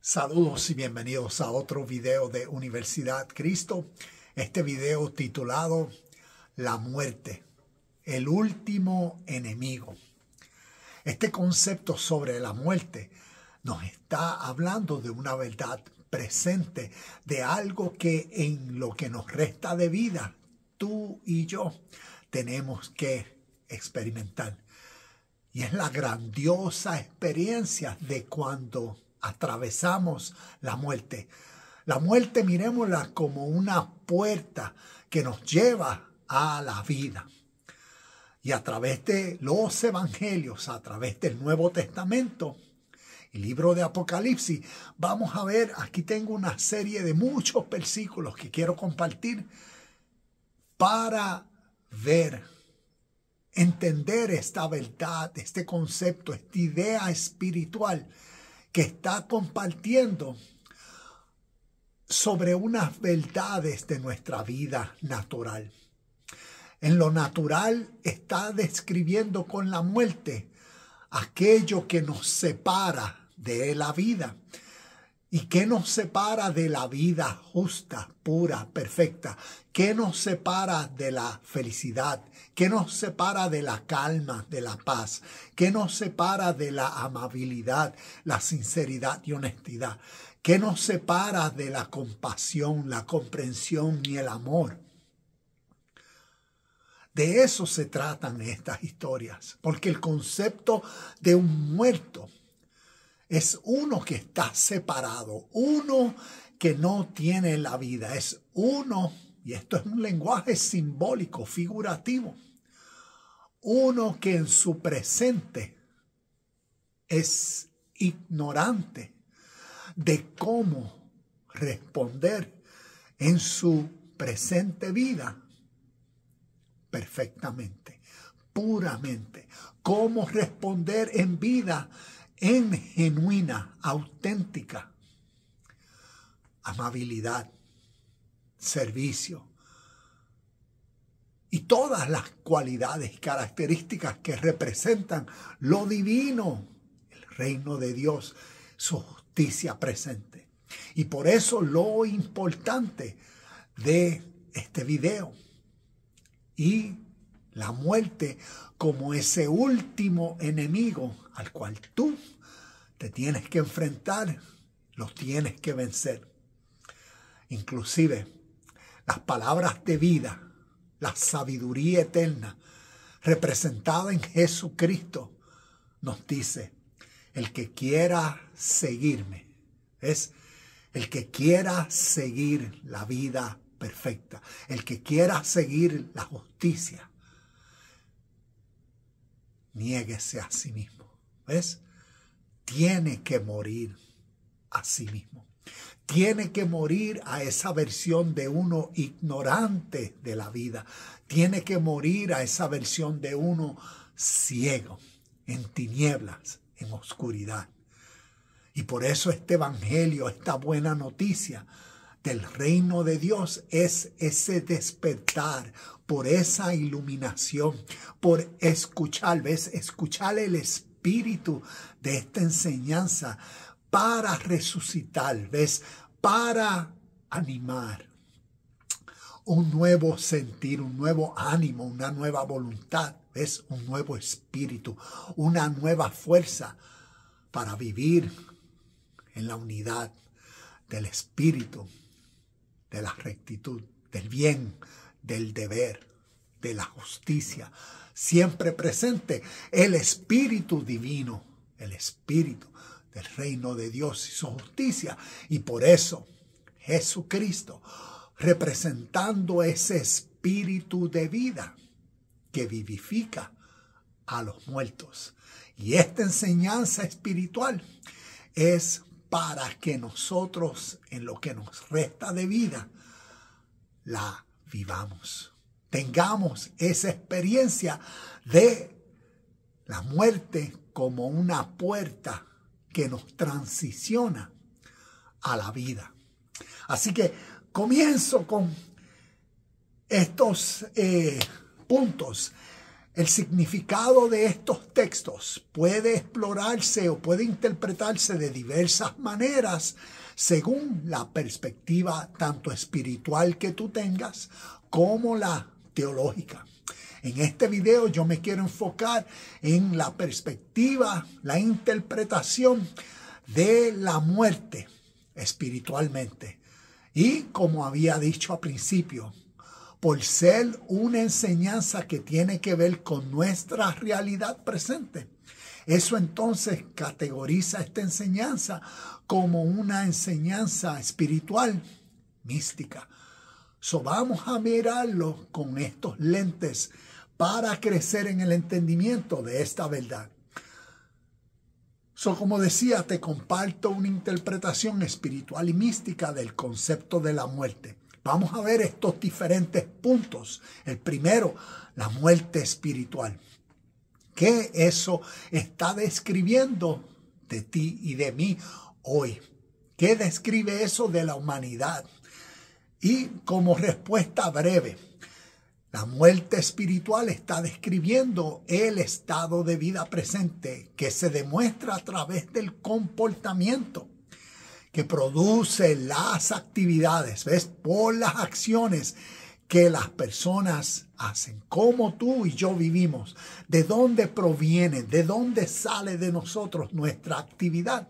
Saludos y bienvenidos a otro video de Universidad Cristo. Este video titulado La muerte, el último enemigo. Este concepto sobre la muerte nos está hablando de una verdad presente, de algo que en lo que nos resta de vida, tú y yo tenemos que experimentar. Y es la grandiosa experiencia de cuando atravesamos la muerte. La muerte, miremosla como una puerta que nos lleva a la vida. Y a través de los evangelios, a través del Nuevo Testamento, el libro de Apocalipsis, vamos a ver, aquí tengo una serie de muchos versículos que quiero compartir para ver, entender esta verdad, este concepto, esta idea espiritual que está compartiendo sobre unas verdades de nuestra vida natural. En lo natural está describiendo con la muerte aquello que nos separa de la vida. ¿Y qué nos separa de la vida justa, pura, perfecta? ¿Qué nos separa de la felicidad? ¿Qué nos separa de la calma, de la paz? ¿Qué nos separa de la amabilidad, la sinceridad y honestidad? ¿Qué nos separa de la compasión, la comprensión y el amor? De eso se tratan estas historias, porque el concepto de un muerto es uno que está separado, uno que no tiene la vida, es uno, y esto es un lenguaje simbólico, figurativo, uno que en su presente es ignorante de cómo responder en su presente vida perfectamente, puramente, cómo responder en vida en genuina, auténtica amabilidad, servicio y todas las cualidades y características que representan lo divino, el reino de Dios, su justicia presente. Y por eso lo importante de este video y la muerte como ese último enemigo al cual tú te tienes que enfrentar, lo tienes que vencer. Inclusive las palabras de vida, la sabiduría eterna representada en Jesucristo nos dice, el que quiera seguirme, es el que quiera seguir la vida perfecta, el que quiera seguir la justicia, niéguese a sí mismo. ¿Ves? Tiene que morir a sí mismo. Tiene que morir a esa versión de uno ignorante de la vida. Tiene que morir a esa versión de uno ciego, en tinieblas, en oscuridad. Y por eso este evangelio, esta buena noticia del reino de Dios es ese despertar por esa iluminación, por escuchar, ¿ves? Escuchar el espíritu de esta enseñanza para resucitar, ¿ves? Para animar un nuevo sentir, un nuevo ánimo, una nueva voluntad, ¿ves? Un nuevo espíritu, una nueva fuerza para vivir en la unidad del espíritu, de la rectitud, del bien, del deber, de la justicia. Siempre presente el espíritu divino, el espíritu del reino de Dios y su justicia. Y por eso Jesucristo, representando ese espíritu de vida que vivifica a los muertos. Y esta enseñanza espiritual es para que nosotros, en lo que nos resta de vida, la vivamos. Tengamos esa experiencia de la muerte como una puerta que nos transiciona a la vida. Así que comienzo con estos puntos. El significado de estos textos puede explorarse o puede interpretarse de diversas maneras según la perspectiva tanto espiritual que tú tengas como la teológica. En este video yo me quiero enfocar en la perspectiva, la interpretación de la muerte espiritualmente. Y como había dicho al principio, por ser una enseñanza que tiene que ver con nuestra realidad presente, eso entonces categoriza esta enseñanza como una enseñanza espiritual mística. Vamos a mirarlo con estos lentes para crecer en el entendimiento de esta verdad. Como decía, te comparto una interpretación espiritual y mística del concepto de la muerte. Vamos a ver estos diferentes puntos. El primero, la muerte espiritual. ¿Qué eso está describiendo de ti y de mí hoy? ¿Qué describe eso de la humanidad? Y como respuesta breve, la muerte espiritual está describiendo el estado de vida presente que se demuestra a través del comportamiento que produce las actividades, ¿ves? Por las acciones que las personas hacen, cómo tú y yo vivimos, de dónde proviene, de dónde sale de nosotros nuestra actividad.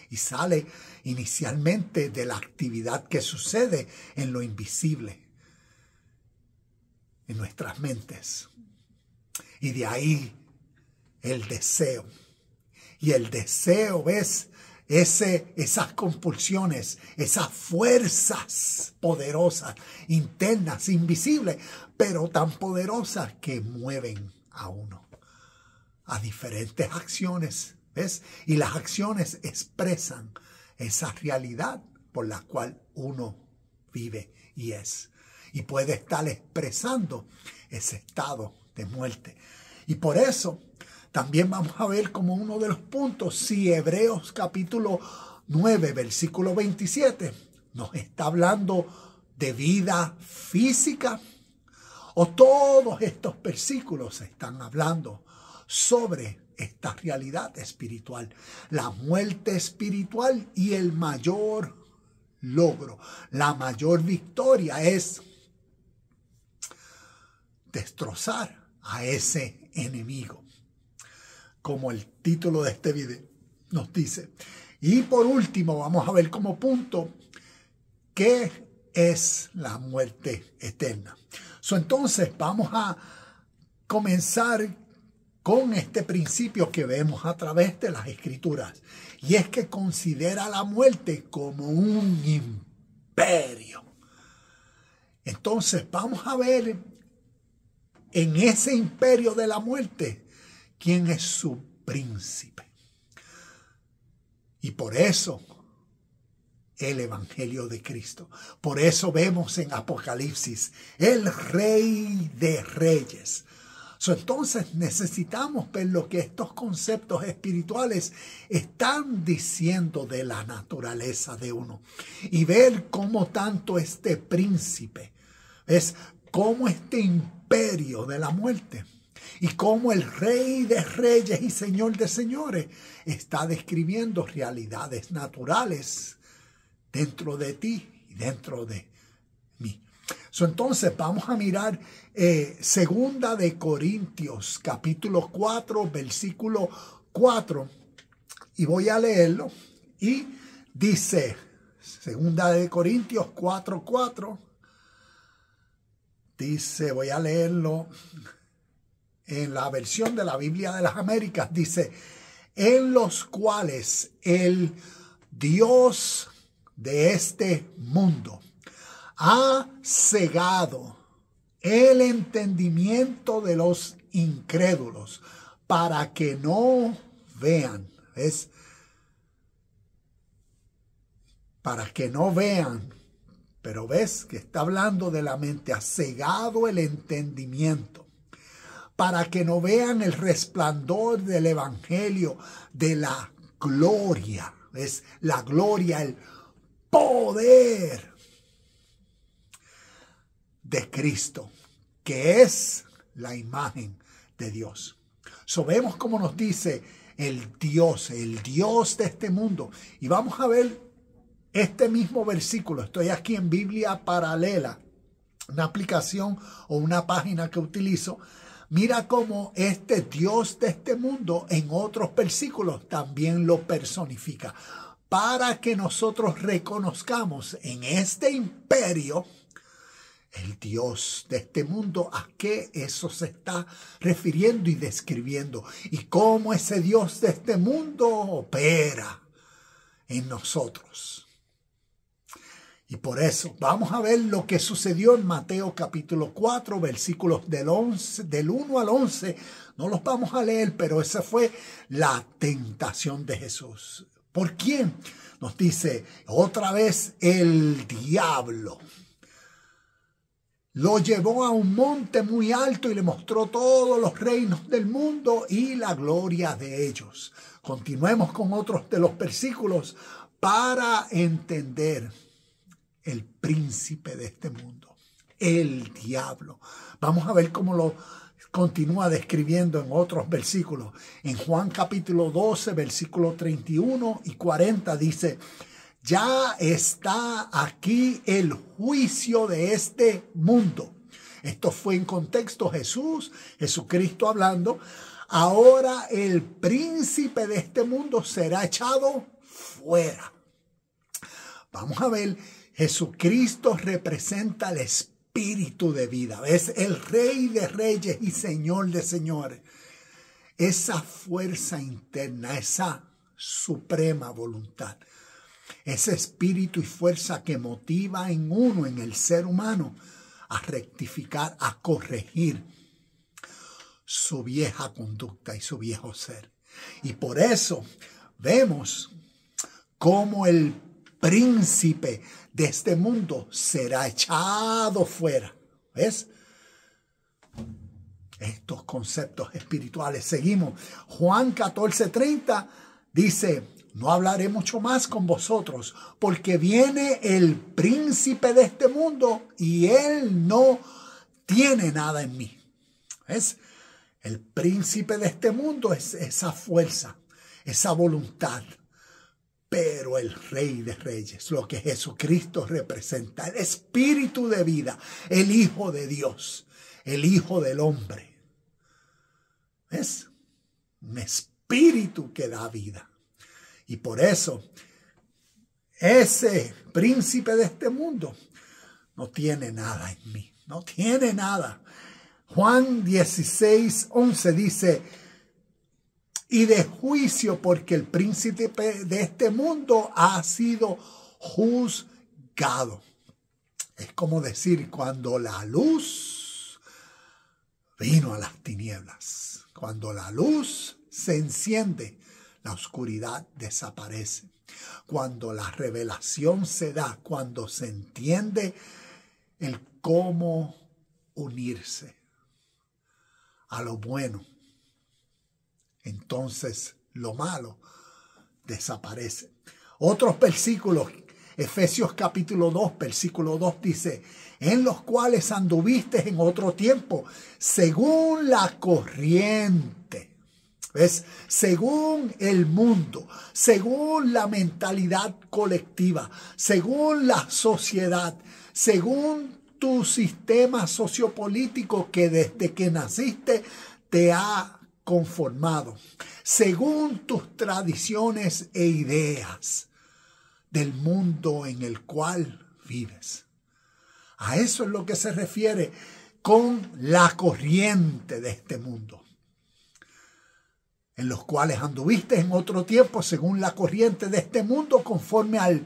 Y sale inicialmente de la actividad que sucede en lo invisible, en nuestras mentes. Y de ahí el deseo. Y el deseo es esas compulsiones, esas fuerzas poderosas, internas, invisibles, pero tan poderosas que mueven a uno a diferentes acciones, ¿ves? Y las acciones expresan esa realidad por la cual uno vive y es. Y puede estar expresando ese estado de muerte. Y por eso también vamos a ver como uno de los puntos si Hebreos capítulo 9, versículo 27 nos está hablando de vida física o todos estos versículos están hablando sobre esta realidad espiritual, la muerte espiritual y el mayor logro, la mayor victoria es destrozar a ese enemigo, como el título de este video nos dice. Y por último vamos a ver como punto qué es la muerte eterna. Entonces vamos a comenzar con este principio que vemos a través de las escrituras, y es que considera la muerte como un imperio. Entonces vamos a ver en ese imperio de la muerte quién es su príncipe. Y por eso el Evangelio de Cristo. Por eso vemos en Apocalipsis el Rey de Reyes. Entonces necesitamos ver lo que estos conceptos espirituales están diciendo de la naturaleza de uno y ver cómo tanto este príncipe es como este imperio de la muerte y cómo el Rey de Reyes y Señor de Señores está describiendo realidades naturales dentro de ti y dentro de mí. Entonces vamos a mirar Segunda de Corintios capítulo 4 versículo 4 y voy a leerlo y dice Segunda de Corintios 4:4 dice, voy a leerlo en la versión de la Biblia de las Américas, dice, en los cuales el Dios de este mundo ha cegado el entendimiento de los incrédulos para que no vean, ¿ves? Para que no vean, pero ves que está hablando de la mente, ha cegado el entendimiento para que no vean el resplandor del evangelio de la gloria, ¿ves? La gloria, el poder de Cristo, que es la imagen de Dios. Vemos como nos dice el Dios de este mundo. Y vamos a ver este mismo versículo. Estoy aquí en Biblia Paralela, una aplicación o una página que utilizo. Mira cómo este Dios de este mundo en otros versículos también lo personifica, para que nosotros reconozcamos en este imperio el Dios de este mundo, a qué eso se está refiriendo y describiendo, y cómo ese Dios de este mundo opera en nosotros. Y por eso vamos a ver lo que sucedió en Mateo capítulo 4, versículos del 1 al 11. No los vamos a leer, pero esa fue la tentación de Jesús. ¿Por quién? Nos dice otra vez el diablo. Lo llevó a un monte muy alto y le mostró todos los reinos del mundo y la gloria de ellos. Continuemos con otros de los versículos para entender el príncipe de este mundo, el diablo. Vamos a ver cómo lo continúa describiendo en otros versículos. En Juan capítulo 12, versículos 31 y 40 dice: ya está aquí el juicio de este mundo. Esto fue en contexto Jesucristo hablando. Ahora el príncipe de este mundo será echado fuera. Vamos a ver, Jesucristo representa el espíritu de vida. Es el Rey de Reyes y Señor de Señores. Esa fuerza interna, esa suprema voluntad. Ese espíritu y fuerza que motiva en uno, en el ser humano, a rectificar, a corregir su vieja conducta y su viejo ser. Y por eso vemos cómo el príncipe de este mundo será echado fuera. ¿Ves? Estos conceptos espirituales. Seguimos. Juan 14:30 dice: no hablaré mucho más con vosotros, porque viene el príncipe de este mundo y él no tiene nada en mí. ¿Ves? El príncipe de este mundo es esa fuerza, esa voluntad. Pero el Rey de Reyes, lo que Jesucristo representa, el espíritu de vida, el Hijo de Dios, el Hijo del hombre. ¿Ves? Un espíritu que da vida. Y por eso, ese príncipe de este mundo no tiene nada en mí. No tiene nada. Juan 16:11 dice: y de juicio, porque el príncipe de este mundo ha sido juzgado. Es como decir, cuando la luz vino a las tinieblas, cuando la luz se enciende, la oscuridad desaparece. Cuando la revelación se da, cuando se entiende el cómo unirse a lo bueno, entonces lo malo desaparece. Otros versículos, Efesios capítulo 2, versículo 2 dice: en los cuales anduviste en otro tiempo, según la corriente. ¿Ves? Según el mundo, según la mentalidad colectiva, según la sociedad, según tu sistema sociopolítico que desde que naciste te ha conformado, según tus tradiciones e ideas del mundo en el cual vives. A eso es lo que se refiere con la corriente de este mundo, en los cuales anduviste en otro tiempo según la corriente de este mundo, conforme al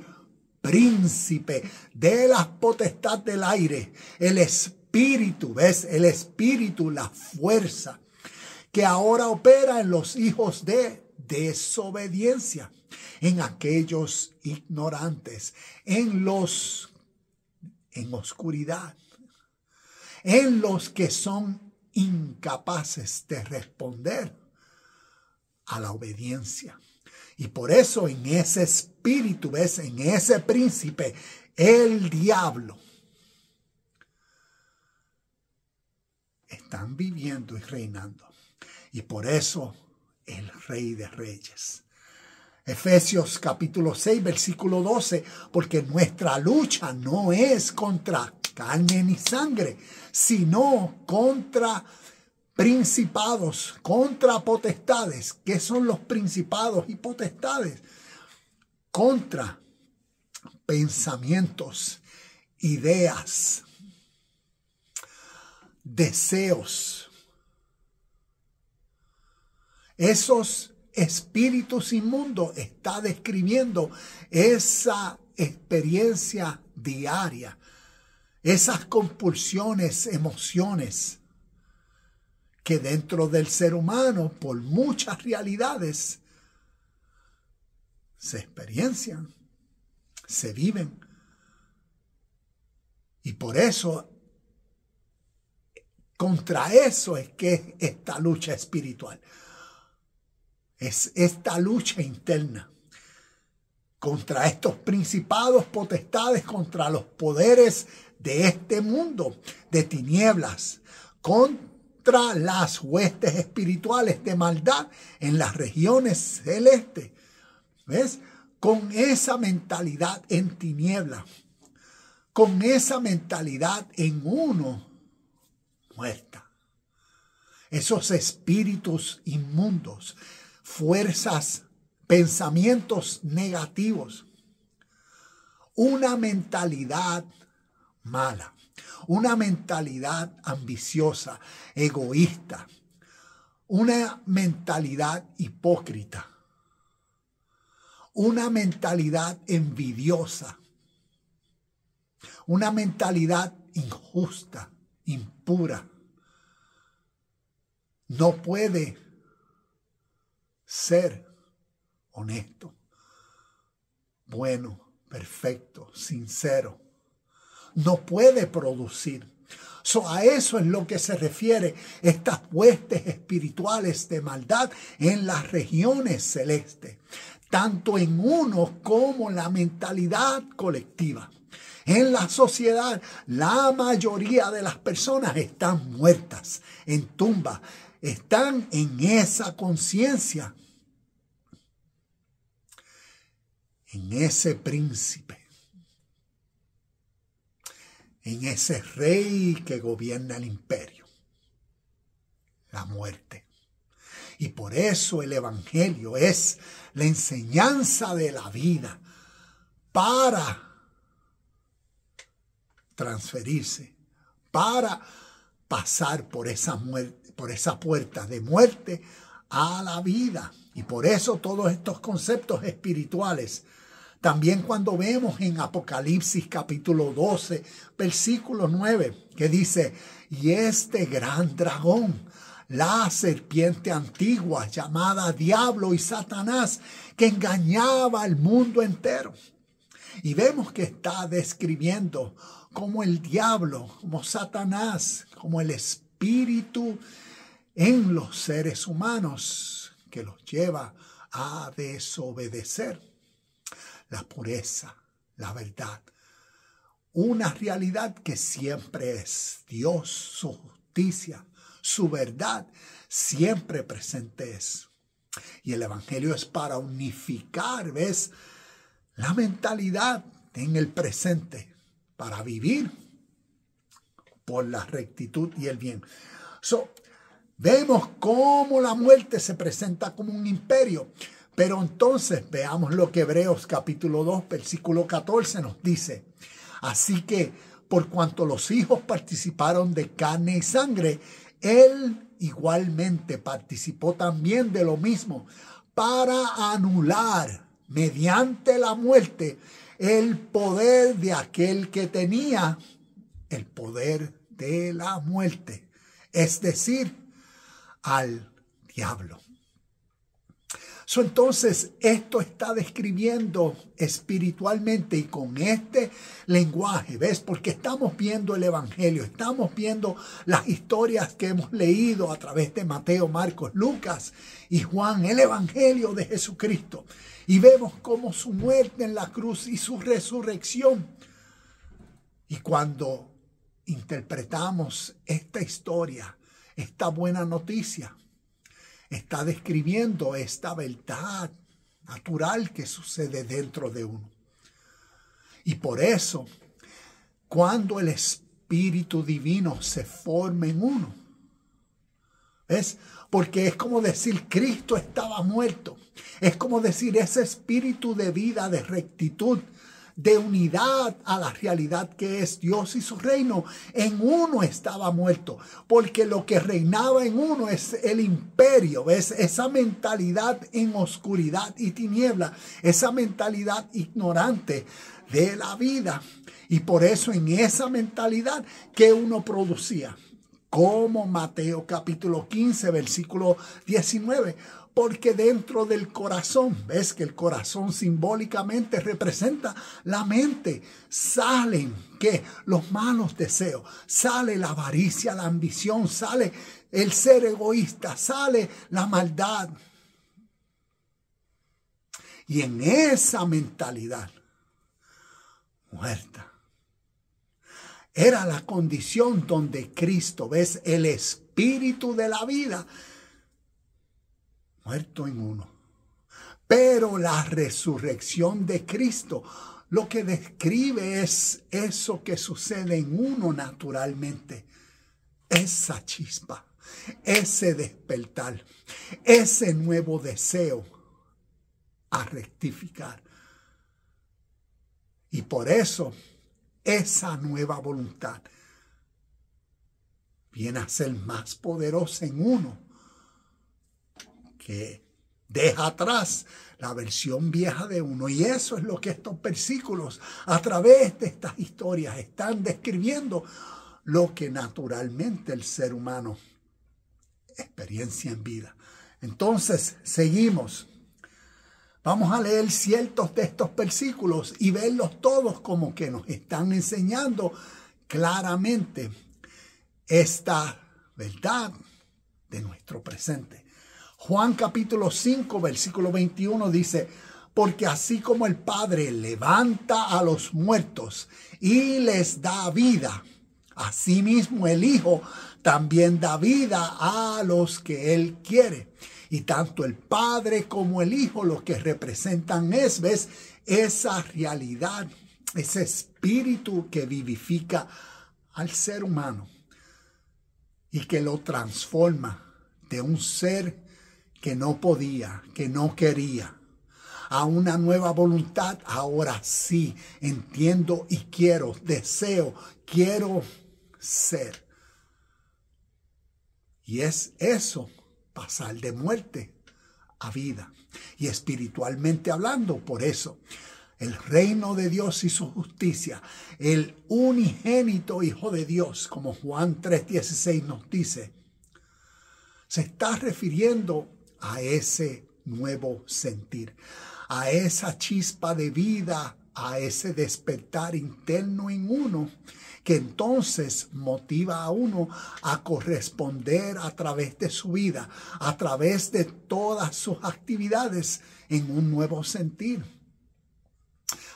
príncipe de la potestad del aire, el espíritu, ¿ves? El espíritu, la fuerza, que ahora opera en los hijos de desobediencia, en aquellos ignorantes, en oscuridad, en los que son incapaces de responder a la obediencia. Y por eso en ese espíritu, ¿ves? En ese príncipe, el diablo están viviendo y reinando. Y por eso el Rey de Reyes. Efesios capítulo 6, versículo 12, porque nuestra lucha no es contra carne ni sangre, sino contra principados, contra potestades. ¿Qué son los principados y potestades? Contra pensamientos, ideas, deseos. Esos espíritus inmundos está describiendo esa experiencia diaria, esas compulsiones, emociones que dentro del ser humano, por muchas realidades, se experiencian, se viven. Y por eso, contra eso es que esta lucha espiritual. Es esta lucha interna contra estos principados, potestades, contra los poderes de este mundo de tinieblas, contra las huestes espirituales de maldad en las regiones celestes. ¿Ves? Con esa mentalidad en tinieblas, con esa mentalidad en uno muerta. Esos espíritus inmundos, fuerzas, pensamientos negativos, una mentalidad mala, una mentalidad ambiciosa, egoísta, una mentalidad hipócrita, una mentalidad envidiosa, una mentalidad injusta, impura. No puede ser honesto, bueno, perfecto, sincero. No puede producir. A eso es lo que se refiere estas huestes espirituales de maldad en las regiones celestes, tanto en uno como en la mentalidad colectiva. En la sociedad, la mayoría de las personas están muertas en tumba, están en esa conciencia, en ese príncipe, en ese rey que gobierna el imperio, la muerte. Y por eso el evangelio es la enseñanza de la vida para transferirse, para pasar por esa muerte, por esa puerta de muerte a la vida. Y por eso todos estos conceptos espirituales, también cuando vemos en Apocalipsis capítulo 12, versículo 9, que dice, y este gran dragón, la serpiente antigua llamada Diablo y Satanás, que engañaba al mundo entero. Y vemos que está describiendo como el diablo, como Satanás, como el espíritu en los seres humanos que los lleva a desobedecer la pureza, la verdad. Una realidad que siempre es Dios, su justicia, su verdad, siempre presente es. Y el evangelio es para unificar, ¿ves? La mentalidad en el presente para vivir por la rectitud y el bien. Vemos cómo la muerte se presenta como un imperio. Pero entonces veamos lo que Hebreos capítulo 2, versículo 14 nos dice. Así que por cuanto los hijos participaron de carne y sangre, él igualmente participó también de lo mismo para anular mediante la muerte el poder de aquel que tenía el poder de la muerte, es decir, al diablo. Entonces, esto está describiendo espiritualmente y con este lenguaje, ¿ves? Porque estamos viendo el evangelio, estamos viendo las historias que hemos leído a través de Mateo, Marcos, Lucas y Juan, el evangelio de Jesucristo. Y vemos cómo su muerte en la cruz y su resurrección. Y cuando interpretamos esta historia esta buena noticia. Está describiendo esta verdad natural que sucede dentro de uno. Y por eso, cuando el Espíritu Divino se forma en uno, ¿ves? Porque es como decir, Cristo estaba muerto. Es como decir, ese espíritu de vida, de rectitud, de unidad a la realidad que es Dios y su reino, en uno estaba muerto. Porque lo que reinaba en uno es el imperio, ¿ves? Esa mentalidad en oscuridad y tiniebla, esa mentalidad ignorante de la vida. Y por eso en esa mentalidad que uno producía, como Mateo capítulo 15, versículo 19, porque dentro del corazón, ves que el corazón simbólicamente representa la mente, salen ¿qué? Los malos deseos, sale la avaricia, la ambición, sale el ser egoísta, sale la maldad. Y en esa mentalidad muerta, era la condición donde Cristo, ves, el espíritu de la vida, muerto en uno. Pero la resurrección de Cristo lo que describe es eso que sucede en uno naturalmente. Esa chispa, ese despertar, ese nuevo deseo a rectificar. Y por eso esa nueva voluntad viene a ser más poderosa en uno, que deja atrás la versión vieja de uno. Y eso es lo que estos versículos, a través de estas historias, están describiendo lo que naturalmente el ser humano experiencia en vida. Entonces, seguimos. Vamos a leer ciertos de estos versículos y verlos todos como que nos están enseñando claramente esta verdad de nuestro presente. Juan capítulo 5, versículo 21 dice, porque así como el Padre levanta a los muertos y les da vida, asimismo el Hijo también da vida a los que Él quiere. Y tanto el Padre como el Hijo lo que representan ¿ves? Esa realidad, ese espíritu que vivifica al ser humano y que lo transforma de un ser que no podía, que no quería, a una nueva voluntad. Ahora sí, entiendo y quiero, deseo, quiero ser. Y es eso, pasar de muerte a vida. Y espiritualmente hablando, por eso, el reino de Dios y su justicia, el unigénito Hijo de Dios, como Juan 3:16 nos dice, se está refiriendo a ese nuevo sentir, a esa chispa de vida, a ese despertar interno en uno, que entonces motiva a uno a corresponder a través de su vida, a través de todas sus actividades en un nuevo sentir,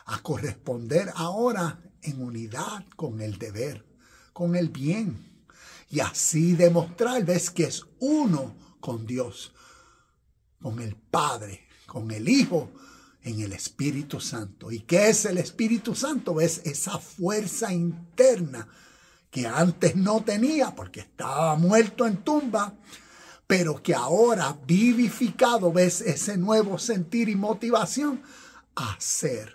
a corresponder ahora en unidad con el deber, con el bien, y así demostrar, ves, que es uno con Dios, con el Padre, con el Hijo, en el Espíritu Santo. ¿Y qué es el Espíritu Santo? Es esa fuerza interna que antes no tenía porque estaba muerto en tumba, pero que ahora vivificado, ves, ese nuevo sentir y motivación a hacer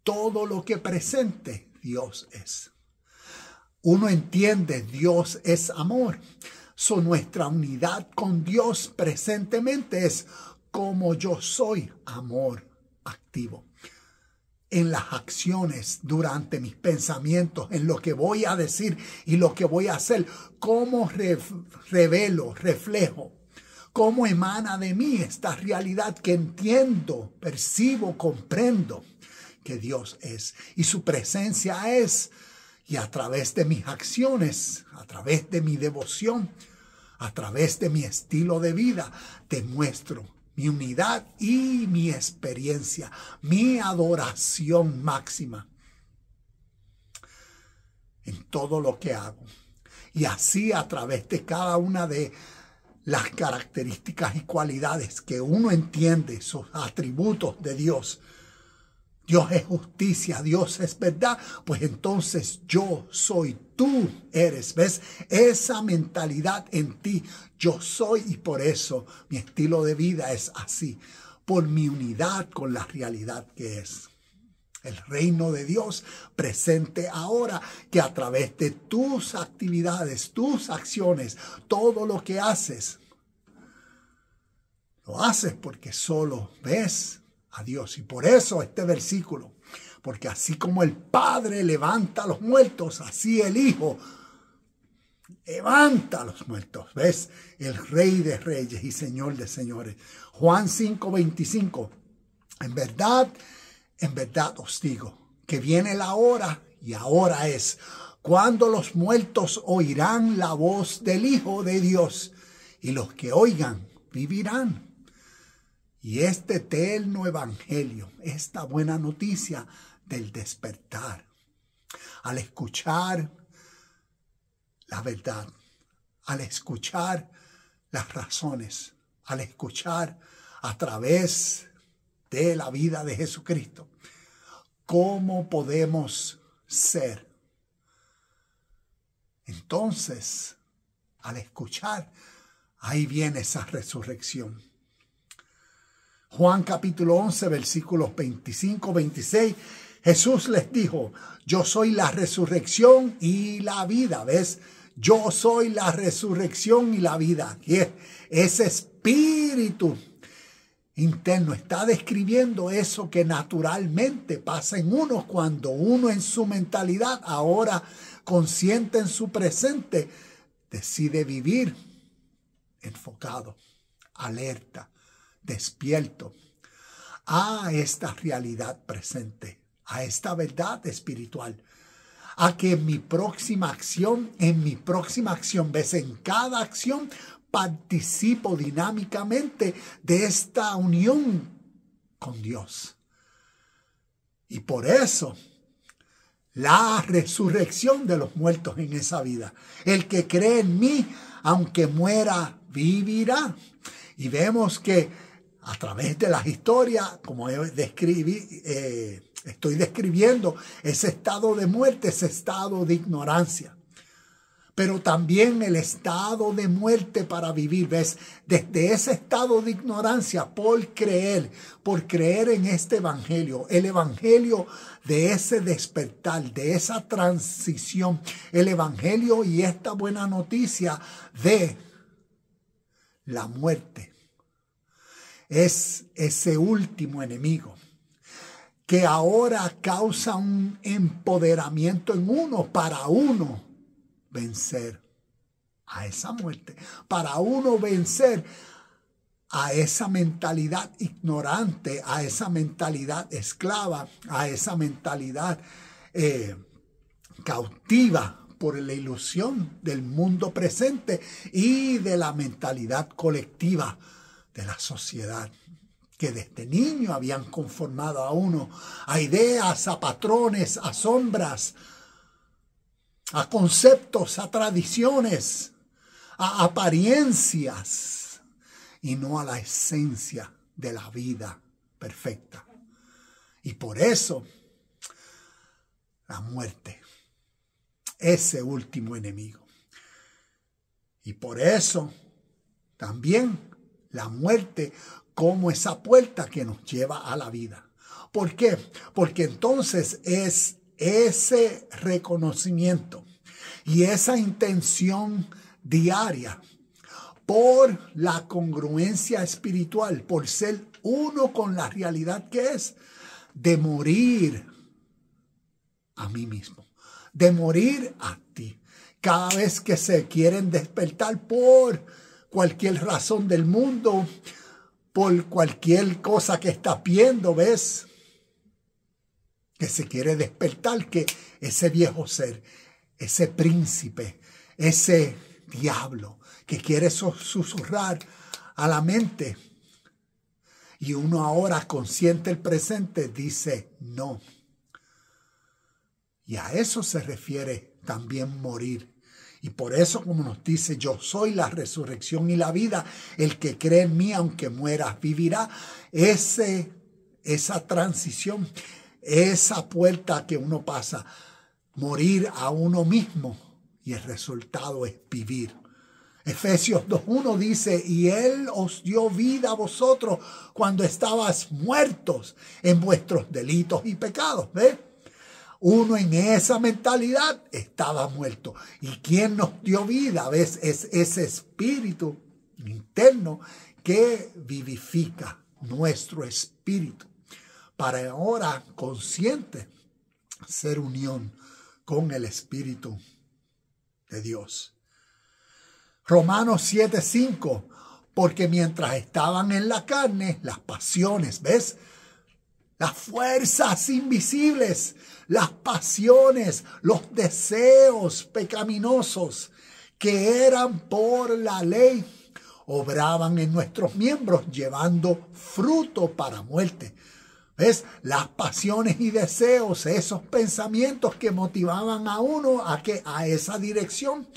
todo lo que presente Dios es. Uno entiende, Dios es amor. Nuestra unidad con Dios presentemente es como yo soy, amor activo. En las acciones, durante mis pensamientos, en lo que voy a decir y lo que voy a hacer, cómo revelo, reflejo, cómo emana de mí esta realidad que entiendo, percibo, comprendo que Dios es. Y su presencia es, y a través de mis acciones, a través de mi devoción, a través de mi estilo de vida, demuestro mi unidad y mi experiencia, mi adoración máxima en todo lo que hago. Y así a través de cada una de las características y cualidades que uno entiende, sus atributos de Dios. Dios es justicia, Dios es verdad, pues entonces yo soy, tú eres, ¿ves? Esa mentalidad en ti, yo soy, y por eso mi estilo de vida es así, por mi unidad con la realidad que es. El reino de Dios presente ahora, que a través de tus actividades, tus acciones, todo lo que haces, lo haces porque solo ves a Dios. Y por eso este versículo, porque así como el Padre levanta a los muertos, así el Hijo levanta a los muertos. ¿Ves? El Rey de Reyes y Señor de Señores. Juan 5:25. En verdad os digo que viene la hora, y ahora es, cuando los muertos oirán la voz del Hijo de Dios, y los que oigan vivirán. Y este eterno evangelio, esta buena noticia del despertar, al escuchar la verdad, al escuchar las razones, al escuchar a través de la vida de Jesucristo, cómo podemos ser. Entonces, al escuchar, ahí viene esa resurrección. Juan capítulo 11, versículos 25-26, Jesús les dijo, yo soy la resurrección y la vida. ¿Ves? Yo soy la resurrección y la vida. Ese espíritu interno está describiendo eso que naturalmente pasa en uno cuando uno en su mentalidad, ahora consciente en su presente, decide vivir enfocado, alerta, despierto a esta realidad presente, a esta verdad espiritual, a que en mi próxima acción, ves, en cada acción participo dinámicamente de esta unión con Dios. Y por eso, la resurrección de los muertos en esa vida. El que cree en mí, aunque muera, vivirá. Y vemos que a través de las historias, como estoy describiendo, ese estado de muerte, ese estado de ignorancia. Pero también el estado de muerte para vivir, ¿ves? Desde ese estado de ignorancia, por creer en este evangelio, el evangelio de ese despertar, de esa transición, el evangelio y esta buena noticia de la muerte. Es ese último enemigo que ahora causa un empoderamiento en uno para uno vencer a esa muerte, para uno vencer a esa mentalidad ignorante, a esa mentalidad esclava, a esa mentalidad cautiva por la ilusión del mundo presente y de la mentalidad colectiva de la sociedad, que desde niño habían conformado a uno a ideas, a patrones, a sombras, a conceptos, a tradiciones, a apariencias y no a la esencia de la vida perfecta. Y por eso la muerte, ese último enemigo. Y por eso también la muerte como esa puerta que nos lleva a la vida. ¿Por qué? Porque entonces es ese reconocimiento y esa intención diaria por la congruencia espiritual, por ser uno con la realidad que es, de morir a mí mismo, de morir a ti. Cada vez que se quieren despertar por cualquier razón del mundo, por cualquier cosa que estás viendo, ¿ves? Que se quiere despertar, que ese viejo ser, ese príncipe, ese diablo que quiere susurrar a la mente. Y uno ahora consciente del presente dice no. Y a eso se refiere también morir. Y por eso, como nos dice, yo soy la resurrección y la vida, el que cree en mí, aunque muera, vivirá. Esa transición, esa puerta que uno pasa, morir a uno mismo, y el resultado es vivir. Efesios 2:1 dice, y Él os dio vida a vosotros cuando estabas muertos en vuestros delitos y pecados. ¿Ves? Uno en esa mentalidad estaba muerto. ¿Y quién nos dio vida? ¿Ves? Es ese espíritu interno que vivifica nuestro espíritu para ahora consciente hacer unión con el Espíritu de Dios. Romanos 7:5, porque mientras estaban en la carne, las pasiones, ¿ves? Las fuerzas invisibles, las pasiones, los deseos pecaminosos que eran por la ley, obraban en nuestros miembros llevando fruto para muerte. ¿Ves? Las pasiones y deseos, esos pensamientos que motivaban a uno a esa dirección.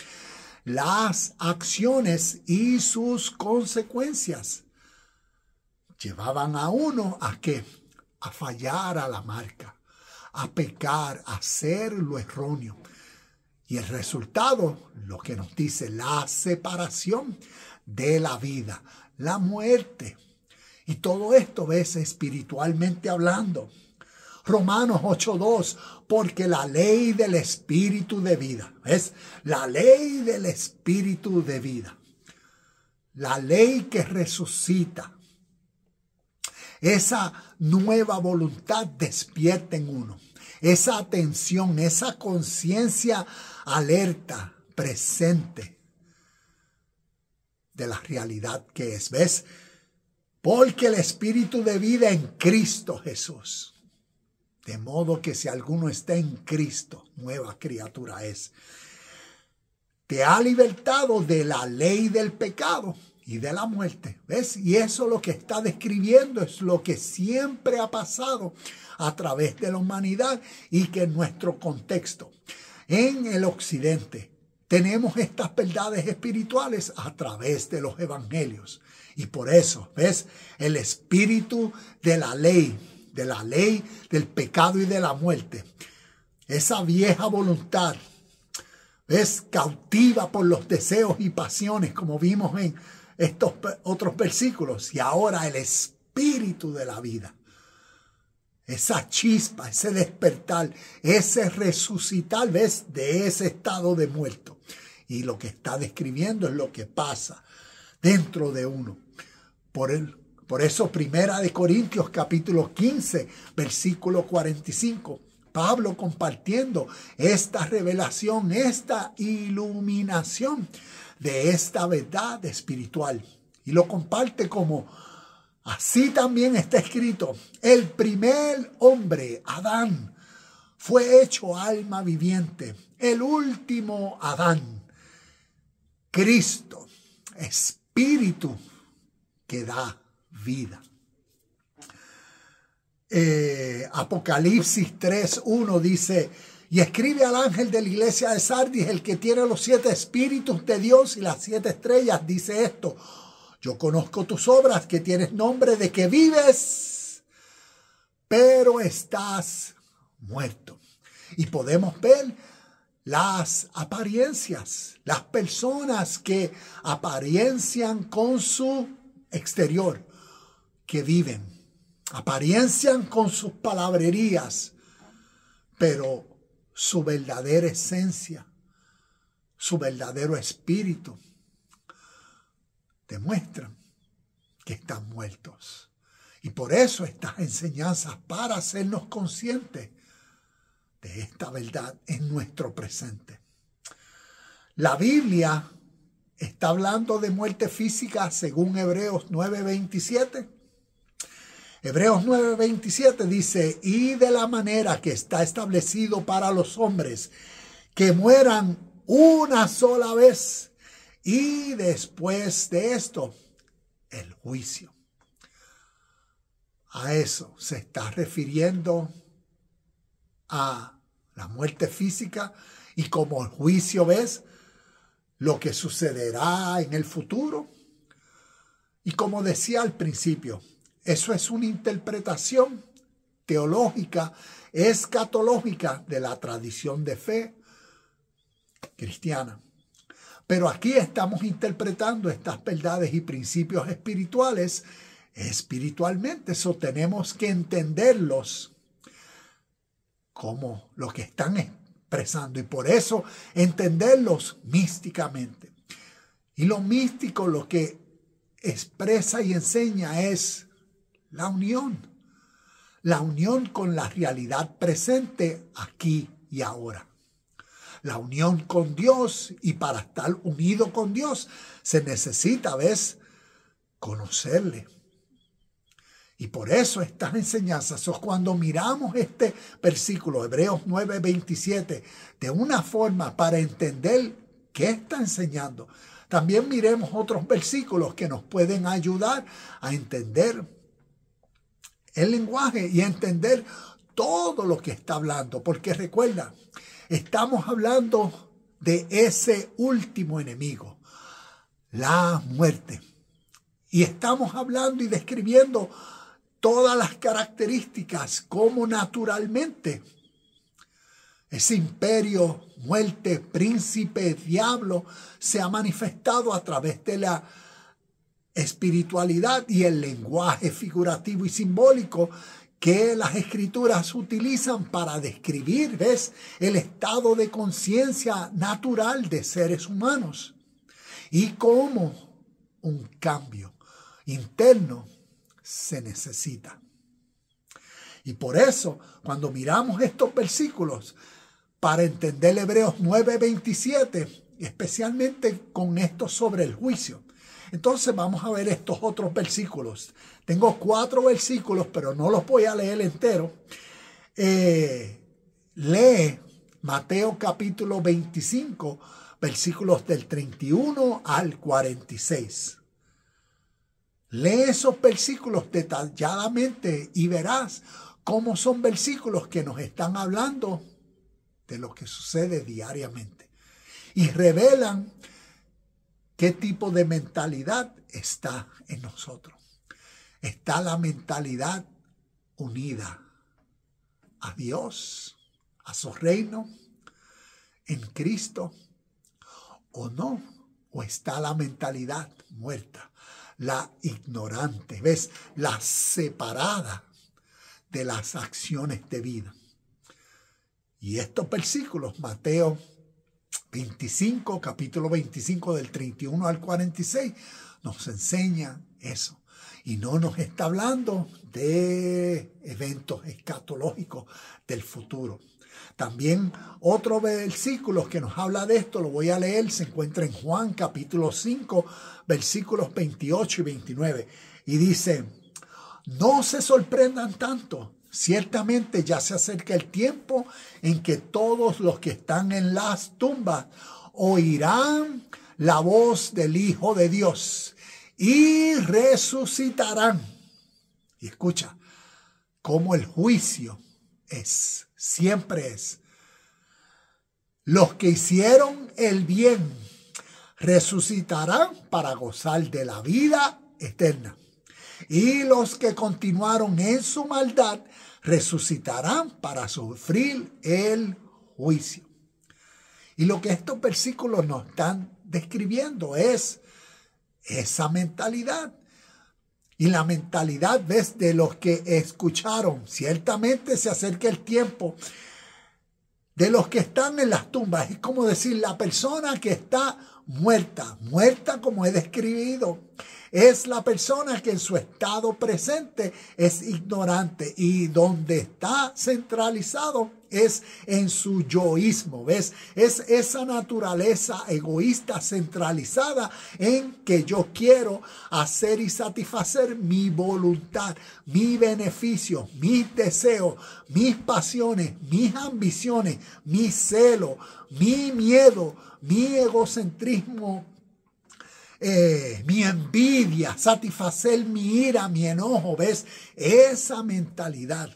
Las acciones y sus consecuencias llevaban a uno a fallar a la marca, a pecar, a hacer lo erróneo. Y el resultado, lo que nos dice, la separación de la vida, la muerte. Y todo esto, ves, espiritualmente hablando. Romanos 8:2, porque la ley del espíritu de vida, ¿ves? La ley del espíritu de vida, la ley que resucita, esa nueva voluntad despierta en uno, esa atención, esa conciencia alerta, presente de la realidad que es, ¿ves? Porque el espíritu de vida en Cristo Jesús. De modo que si alguno está en Cristo, nueva criatura es. Te ha libertado de la ley del pecado y de la muerte. ¿Ves? Y eso lo que está describiendo es lo que siempre ha pasado a través de la humanidad y que en nuestro contexto, en el occidente, tenemos estas verdades espirituales a través de los evangelios. Y por eso, ¿ves? El espíritu de la ley del pecado y de la muerte, esa vieja voluntad, ¿ves? Cautiva por los deseos y pasiones, como vimos en estos otros versículos. Y ahora el espíritu de la vida, esa chispa, ese despertar, ese resucitar, ¿ves? De ese estado de muerto. Y lo que está describiendo es lo que pasa dentro de uno. Por eso, 1 Corintios capítulo 15, versículo 45, Pablo compartiendo esta revelación, esta iluminación de esta verdad espiritual. Y lo comparte como, así también está escrito, el primer hombre, Adán, fue hecho alma viviente. El último Adán, Cristo, espíritu que da vida. Apocalipsis 3:1 dice, y escribe al ángel de la iglesia de Sardis, el que tiene los 7 espíritus de Dios y las 7 estrellas, dice esto, yo conozco tus obras, que tienes nombre de que vives, pero estás muerto. Y podemos ver las apariencias, las personas que apariencian con su exterior, que viven, apariencian con sus palabrerías, pero su verdadera esencia, su verdadero espíritu, demuestran que están muertos. Y por eso estas enseñanzas, para hacernos conscientes de esta verdad en nuestro presente. La Biblia está hablando de muerte física según Hebreos 9:27. Hebreos 9:27 dice, y de la manera que está establecido para los hombres que mueran una sola vez y después de esto el juicio. A eso se está refiriendo a la muerte física y como el juicio, ¿ves? lo que sucederá en el futuro. Y como decía al principio, eso es una interpretación teológica, escatológica de la tradición de fe cristiana. Pero aquí estamos interpretando estas verdades y principios espirituales espiritualmente. Eso tenemos que entenderlos como lo que están expresando y por eso entenderlos místicamente. Y lo místico lo que expresa y enseña es la unión con la realidad presente aquí y ahora. La unión con Dios, y para estar unido con Dios se necesita, ¿ves?, conocerle. Y por eso estas enseñanzas, cuando miramos este versículo, Hebreos 9:27, de una forma para entender qué está enseñando, también miremos otros versículos que nos pueden ayudar a entender el lenguaje y a entender todo lo que está hablando. Porque recuerda, estamos hablando de ese último enemigo, la muerte. Y estamos hablando y describiendo todas las características como naturalmente ese imperio, muerte, príncipe, diablo se ha manifestado a través de la espiritualidad y el lenguaje figurativo y simbólico que las escrituras utilizan para describir, ¿ves?, el estado de conciencia natural de seres humanos y cómo un cambio interno se necesita. Y por eso, cuando miramos estos versículos, para entender Hebreos 9:27, especialmente con esto sobre el juicio, entonces vamos a ver estos otros versículos. Tengo 4 versículos, pero no los voy a leer entero. Lee Mateo capítulo 25, versículos del 31 al 46. Lee esos versículos detalladamente y verás cómo son versículos que nos están hablando de lo que sucede diariamente y revelan qué tipo de mentalidad está en nosotros. ¿Está la mentalidad unida a Dios, a su reino, en Cristo, o no? ¿O está la mentalidad muerta, la ignorante, ves, la separada de las acciones de vida? Y estos versículos, Mateo 25, capítulo 25 del 31 al 46, nos enseña eso. Y no nos está hablando de eventos escatológicos del futuro. También otro versículo que nos habla de esto, lo voy a leer, se encuentra en Juan capítulo 5, versículos 28 y 29. Y dice, no se sorprendan tanto. Ciertamente ya se acerca el tiempo en que todos los que están en las tumbas oirán la voz del Hijo de Dios y resucitarán. Y escucha, cómo el juicio siempre es. Los que hicieron el bien resucitarán para gozar de la vida eterna. Y los que continuaron en su maldad resucitarán para sufrir el juicio. Y lo que estos versículos nos están describiendo es esa mentalidad. Y la mentalidad, ves, de los que escucharon. Ciertamente se acerca el tiempo de los que están en las tumbas. Es como decir, la persona que está muerta como he descrito, es la persona que en su estado presente es ignorante y donde está centralizado es en su yoísmo, ¿ves? Es esa naturaleza egoísta centralizada en que yo quiero hacer y satisfacer mi voluntad, mi beneficio, mis deseos, mis pasiones, mis ambiciones, mi celo, mi miedo, mi egocentrismo, mi envidia, satisfacer mi ira, mi enojo, ¿ves? Esa mentalidad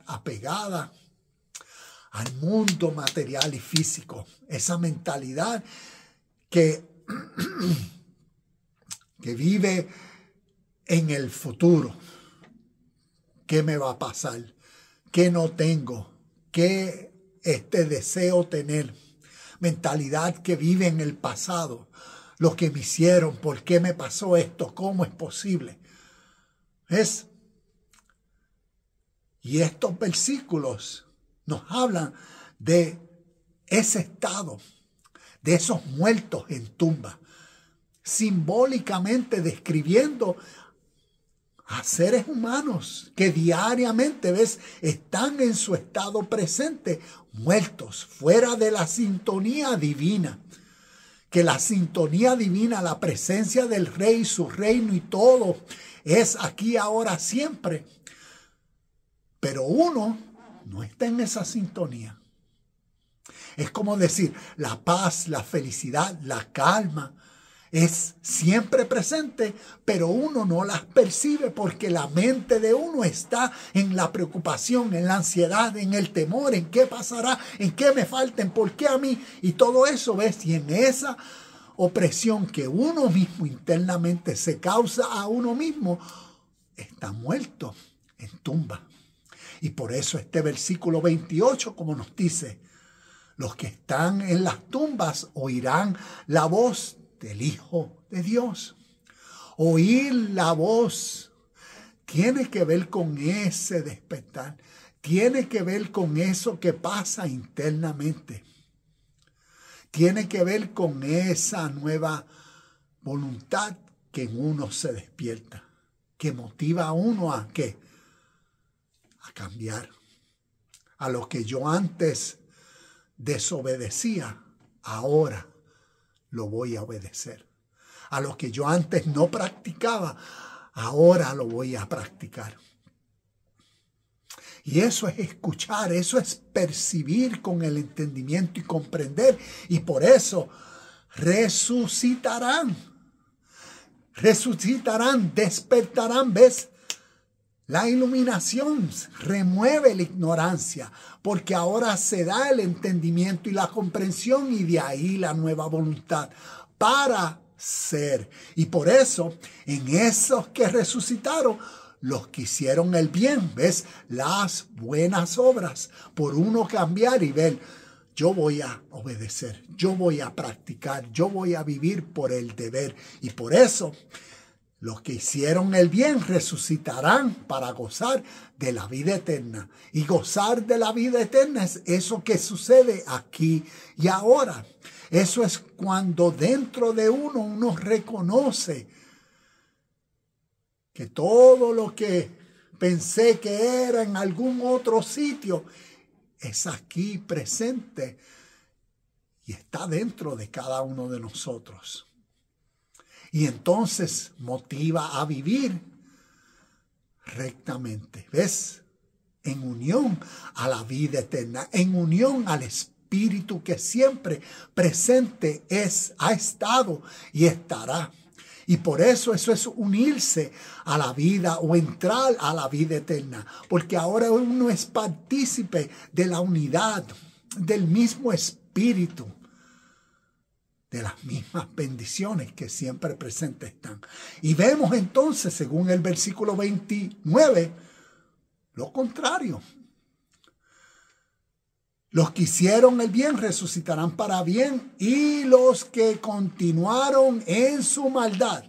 apegada al mundo material y físico. Esa mentalidad que vive en el futuro. ¿Qué me va a pasar? ¿Qué no tengo? ¿Qué deseo tener? Mentalidad que vive en el pasado. Lo que me hicieron, ¿por qué me pasó esto? ¿Cómo es posible? ¿Ves? Y estos versículos nos hablan de ese estado, de esos muertos en tumba, simbólicamente describiendo a seres humanos que diariamente, ¿ves?, están en su estado presente, muertos, fuera de la sintonía divina. Que la sintonía divina, la presencia del Rey, su reino y todo, es aquí, ahora, siempre. Pero uno no está en esa sintonía. Es como decir, la paz, la felicidad, la calma, es siempre presente, pero uno no las percibe porque la mente de uno está en la preocupación, en la ansiedad, en el temor, en qué pasará, en qué me falten, por qué a mí, y todo eso, ¿ves? Y en esa opresión que uno mismo internamente se causa a uno mismo, está muerto en tumba. Y por eso este versículo 28, como nos dice, los que están en las tumbas oirán la voz del Hijo de Dios. Oír la voz tiene que ver con ese despertar, tiene que ver con eso que pasa internamente, tiene que ver con esa nueva voluntad que en uno se despierta, que motiva a uno a ¿qué? A cambiar. A lo que yo antes desobedecía, ahora lo voy a obedecer. A lo que yo antes no practicaba, ahora lo voy a practicar. Y eso es escuchar, eso es percibir con el entendimiento y comprender. Y por eso resucitarán, despertarán, ¿ves? La iluminación remueve la ignorancia, porque ahora se da el entendimiento y la comprensión, y de ahí la nueva voluntad para ser. Y por eso, en esos que resucitaron, los que hicieron el bien, ¿ves? Las buenas obras, por uno cambiar y ver, yo voy a obedecer, yo voy a practicar, yo voy a vivir por el deber. Y por eso, los que hicieron el bien resucitarán para gozar de la vida eterna. Y gozar de la vida eterna es eso que sucede aquí y ahora. Eso es cuando dentro de uno reconoce que todo lo que pensé que era en algún otro sitio es aquí presente y está dentro de cada uno de nosotros. Y entonces motiva a vivir rectamente, ¿ves? En unión a la vida eterna, en unión al Espíritu que siempre presente ha estado y estará. Y por eso es unirse a la vida o entrar a la vida eterna, porque ahora uno es partícipe de la unidad, del mismo Espíritu, de las mismas bendiciones que siempre presentes están. Y vemos entonces, según el versículo 29, lo contrario. Los que hicieron el bien resucitarán para bien, y los que continuaron en su maldad.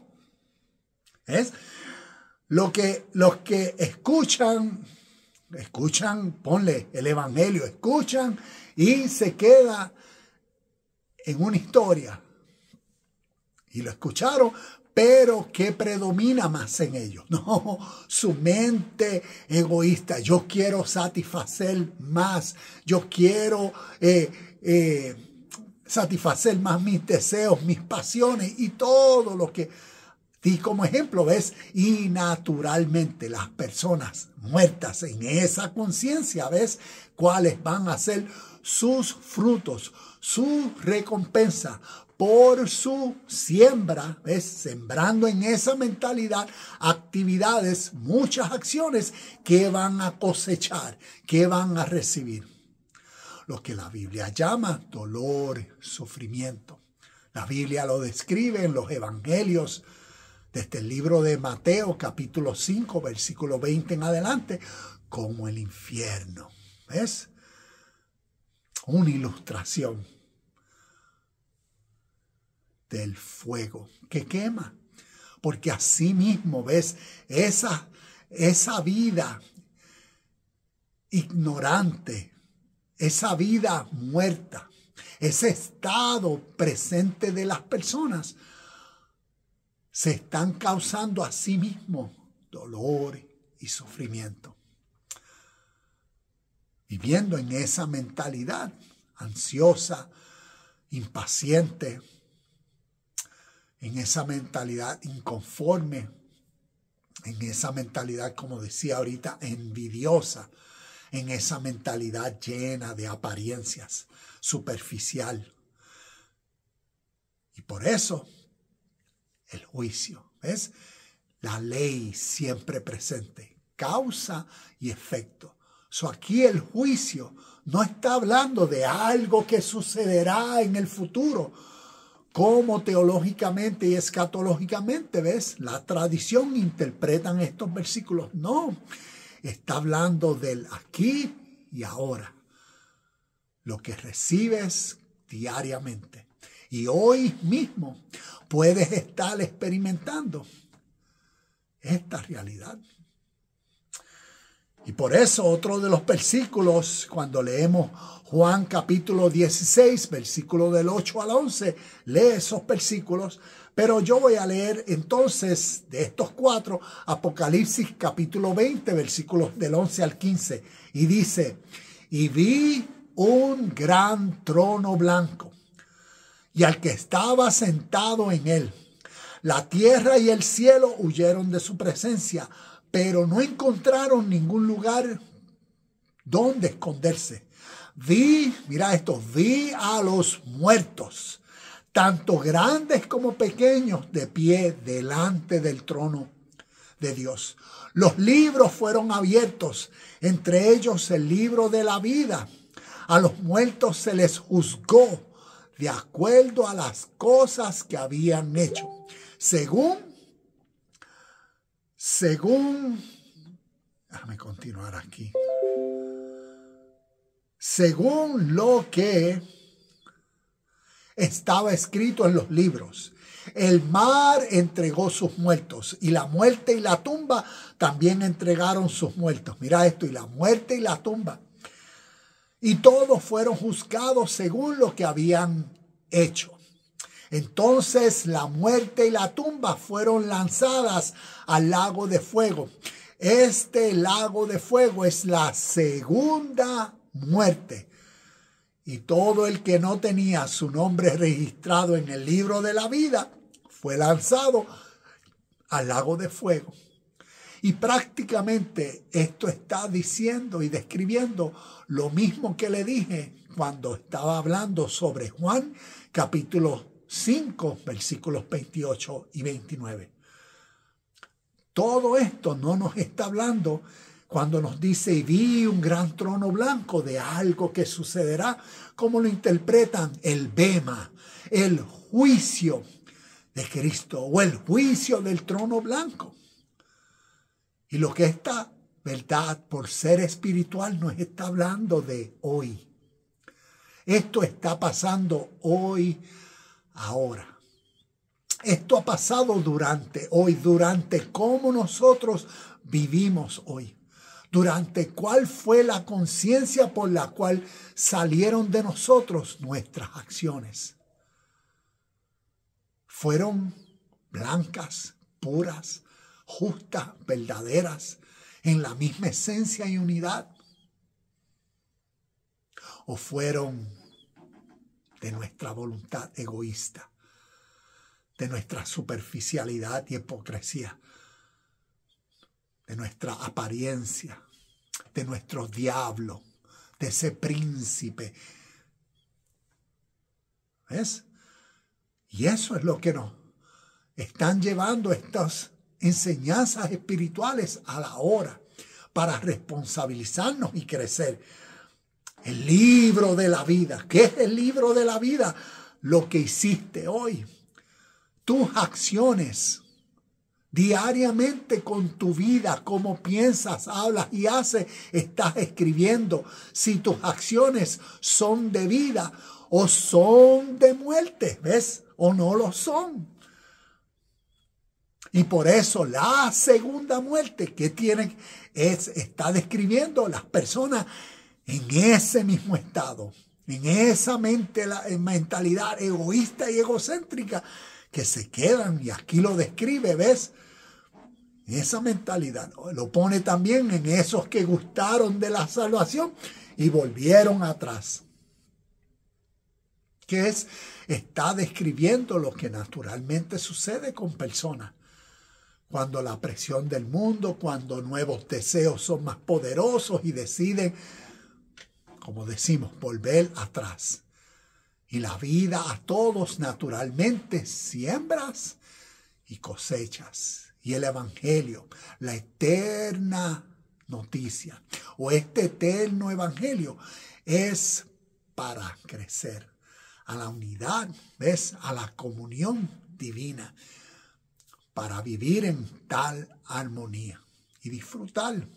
¿Es? Los que escuchan, ponle el evangelio, escuchan y se queda en una historia. Y lo escucharon, pero ¿qué predomina más en ellos? No, su mente egoísta. Yo quiero satisfacer más. Yo quiero satisfacer más mis deseos, mis pasiones y todo lo que di como ejemplo, ¿ves? Y naturalmente las personas muertas en esa conciencia, ¿ves? ¿Cuáles van a ser sus frutos, su recompensa por su siembra? ¿Ves? Sembrando en esa mentalidad actividades, muchas acciones que van a cosechar, que van a recibir. lo que la Biblia llama dolor, sufrimiento. La Biblia lo describe en los evangelios, desde el libro de Mateo, capítulo 5, versículo 20 en adelante, como el infierno. ¿Ves? Una ilustración del fuego que quema. Porque así mismo, ¿ves? Esa vida ignorante, esa vida muerta, ese estado presente de las personas, se están causando a sí mismos dolor y sufrimiento. Viviendo en esa mentalidad ansiosa, impaciente, en esa mentalidad inconforme, en esa mentalidad, como decía ahorita, envidiosa, en esa mentalidad llena de apariencias, superficial. Y por eso el juicio, ¿ves? La ley siempre presente, causa y efecto. Aquí el juicio no está hablando de algo que sucederá en el futuro, como teológicamente y escatológicamente, ¿ves? La tradición interpretan estos versículos. No, está hablando del aquí y ahora. Lo que recibes diariamente. Y hoy mismo puedes estar experimentando esta realidad. Y por eso otro de los versículos, cuando leemos Juan capítulo 16, versículo del 8 al 11, lee esos versículos. Pero yo voy a leer entonces de estos 4, Apocalipsis capítulo 20, versículos del 11 al 15. Y dice, y vi un gran trono blanco y al que estaba sentado en él. La tierra y el cielo huyeron de su presencia, pero no encontraron ningún lugar donde esconderse. Mira esto, vi a los muertos, tanto grandes como pequeños, de pie delante del trono de Dios. Los libros fueron abiertos, entre ellos el libro de la vida. A los muertos se les juzgó de acuerdo a las cosas que habían hecho, déjame continuar aquí. Según lo que estaba escrito en los libros. El mar entregó sus muertos y la muerte y la tumba también entregaron sus muertos. Mira esto, y la muerte y la tumba. Y todos fueron juzgados según lo que habían hecho. Entonces la muerte y la tumba fueron lanzadas al lago de fuego. Este lago de fuego es la segunda muerte. Y todo el que no tenía su nombre registrado en el libro de la vida fue lanzado al lago de fuego. Y prácticamente esto está diciendo y describiendo lo mismo que le dije cuando estaba hablando sobre Juan capítulo 5, versículos 28 y 29. Todo esto no nos está hablando cuando nos dice, y vi un gran trono blanco, de algo que sucederá, como lo interpretan el bema, el juicio de Cristo o el juicio del trono blanco. Y lo que esta verdad por ser espiritual nos está hablando de hoy. Esto está pasando hoy, ahora. Esto ha pasado durante cómo nosotros vivimos hoy. Durante cuál fue la conciencia por la cual salieron de nosotros nuestras acciones. Fueron blancas, puras, justas, verdaderas, en la misma esencia y unidad. O fueron de nuestra voluntad egoísta, de nuestra superficialidad y hipocresía, de nuestra apariencia, de nuestro diablo, de ese príncipe. ¿Ves? Y eso es lo que nos están llevando estas enseñanzas espirituales a la hora para responsabilizarnos y crecer. El libro de la vida. ¿Qué es el libro de la vida? Lo que hiciste hoy. Tus acciones diariamente con tu vida, cómo piensas, hablas y haces, estás escribiendo si tus acciones son de vida o son de muerte, ¿ves? O no lo son. Y por eso la segunda muerte que tienen está describiendo las personas en ese mismo estado, en esa mentalidad egoísta y egocéntrica que se quedan, y aquí lo describe, ¿ves? Esa mentalidad lo pone también en esos que gustaron de la salvación y volvieron atrás. Que está describiendo lo que naturalmente sucede con personas. Cuando la presión del mundo, cuando nuevos deseos son más poderosos y deciden, como decimos, volver atrás. Y la vida a todos naturalmente siembras y cosechas. Y el evangelio, la eterna noticia o este eterno evangelio es para crecer a la unidad, ¿ves? A la comunión divina, para vivir en tal armonía y disfrutar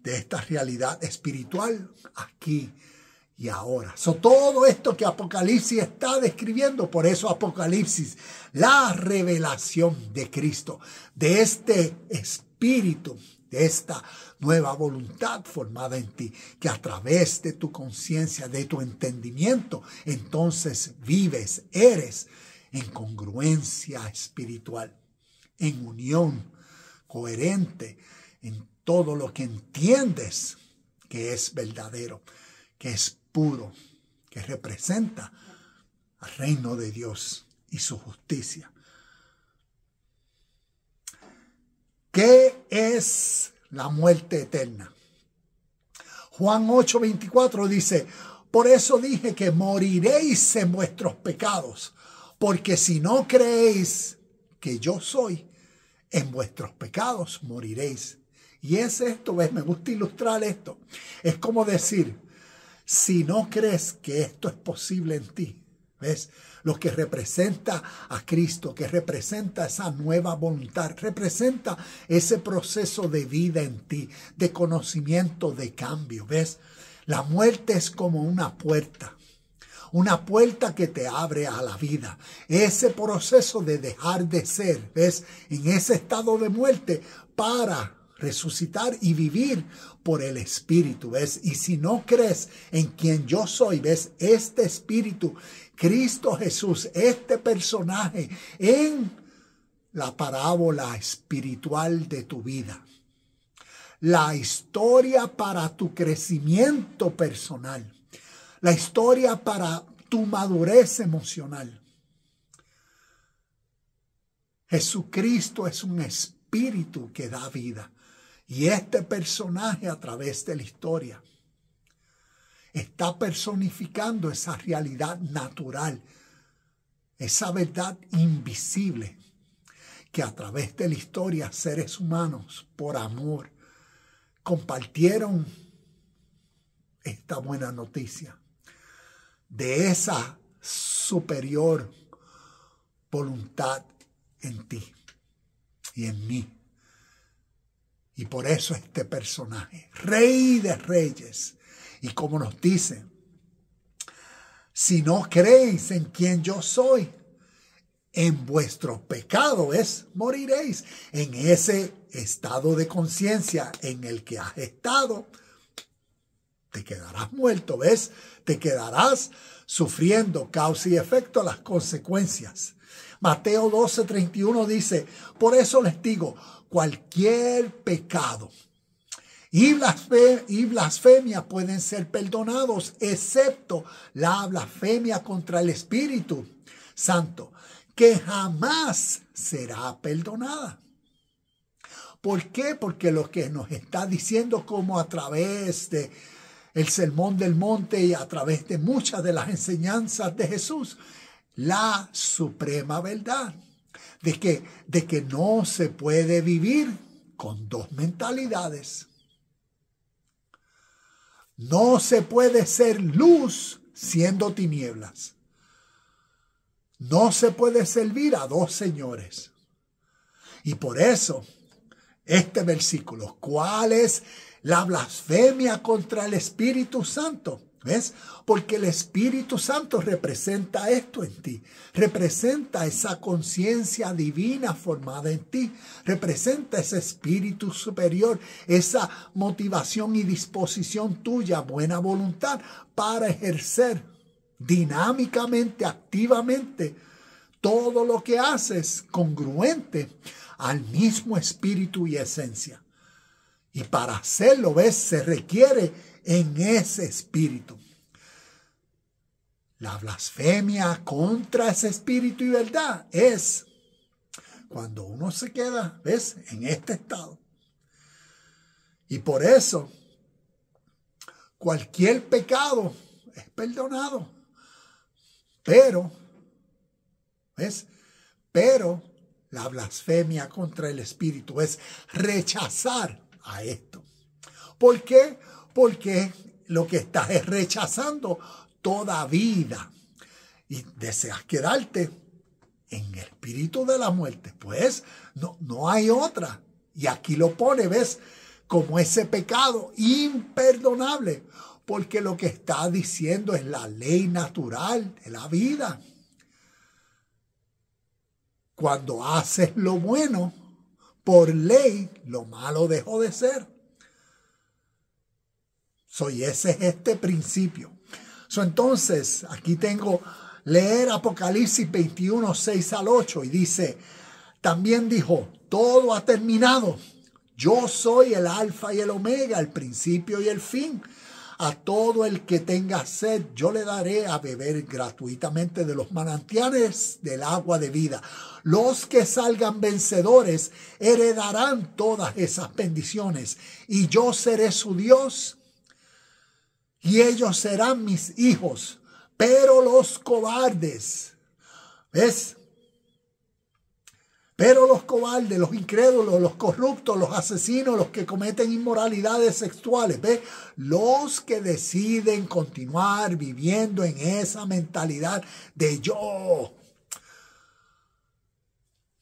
de esta realidad espiritual aquí y ahora. Todo esto que Apocalipsis está describiendo, por eso Apocalipsis, la revelación de Cristo, de este espíritu, de esta nueva voluntad formada en ti, que a través de tu conciencia, de tu entendimiento, entonces vives, eres en congruencia espiritual, en unión coherente, en todo lo que entiendes que es verdadero, que es puro, que representa al reino de Dios y su justicia. ¿Qué es la muerte eterna? Juan 8:24 dice, por eso dije que moriréis en vuestros pecados, porque si no creéis que yo soy, en vuestros pecados moriréis. Y es esto, ¿ves? Me gusta ilustrar esto. Es como decir, si no crees que esto es posible en ti, ¿ves? Lo que representa a Cristo, que representa esa nueva voluntad, representa ese proceso de vida en ti, de conocimiento, de cambio, ¿ves? La muerte es como una puerta que te abre a la vida. Ese proceso de dejar de ser, ¿ves? En ese estado de muerte para resucitar y vivir por el Espíritu, ¿ves? Y si no crees en quien yo soy, ¿ves? Este Espíritu, Cristo Jesús, este personaje en la parábola espiritual de tu vida, la historia para tu crecimiento personal, la historia para tu madurez emocional. Jesucristo es un espíritu que da vida. Y este personaje a través de la historia está personificando esa realidad natural, esa verdad invisible que a través de la historia seres humanos por amor compartieron esta buena noticia de esa superior voluntad en ti y en mí. Y por eso este personaje, Rey de Reyes, y como nos dice, si no creéis en quien yo soy, en vuestro pecado moriréis. En ese estado de conciencia en el que has estado, te quedarás muerto, ¿ves? Te quedarás sufriendo causa y efecto las consecuencias. Mateo 12:31 dice, por eso les digo, cualquier pecado y blasfemia pueden ser perdonados, excepto la blasfemia contra el Espíritu Santo, que jamás será perdonada. ¿Por qué? Porque lo que nos está diciendo, como a través de el Sermón del Monte y a través de muchas de las enseñanzas de Jesús, la suprema verdad de que no se puede vivir con dos mentalidades. No se puede ser luz siendo tinieblas. No se puede servir a dos señores. Y por eso, este versículo, ¿cuál es la blasfemia contra el Espíritu Santo? ¿Ves? Porque el Espíritu Santo representa esto en ti. Representa esa conciencia divina formada en ti. Representa ese espíritu superior, esa motivación y disposición tuya, buena voluntad para ejercer dinámicamente, activamente, todo lo que haces congruente al mismo espíritu y esencia. Y para hacerlo, ¿ves? Se requiere en ese espíritu. La blasfemia contra ese espíritu y verdad es cuando uno se queda, ¿ves? En este estado. Y por eso, cualquier pecado es perdonado. Pero, ¿ves? Pero la blasfemia contra el espíritu es rechazar a esto. ¿Por qué? Porque lo que estás es rechazando toda vida y deseas quedarte en el espíritu de la muerte. Pues no hay otra. Y aquí lo pone, ¿ves? Como ese pecado imperdonable. Porque lo que está diciendo es la ley natural de la vida. Cuando haces lo bueno, por ley, lo malo dejó de ser. Y ese es este principio. Entonces, aquí tengo leer Apocalipsis 21, 6 al 8 y dice, también dijo, todo ha terminado. Yo soy el alfa y el omega, el principio y el fin. A todo el que tenga sed, yo le daré a beber gratuitamente de los manantiales del agua de vida. Los que salgan vencedores heredarán todas esas bendiciones y yo seré su Dios y ellos serán mis hijos. Pero los cobardes, ¿ves? Pero los cobardes, los incrédulos, los corruptos, los asesinos, los que cometen inmoralidades sexuales, ¿ves? Los que deciden continuar viviendo en esa mentalidad de yo.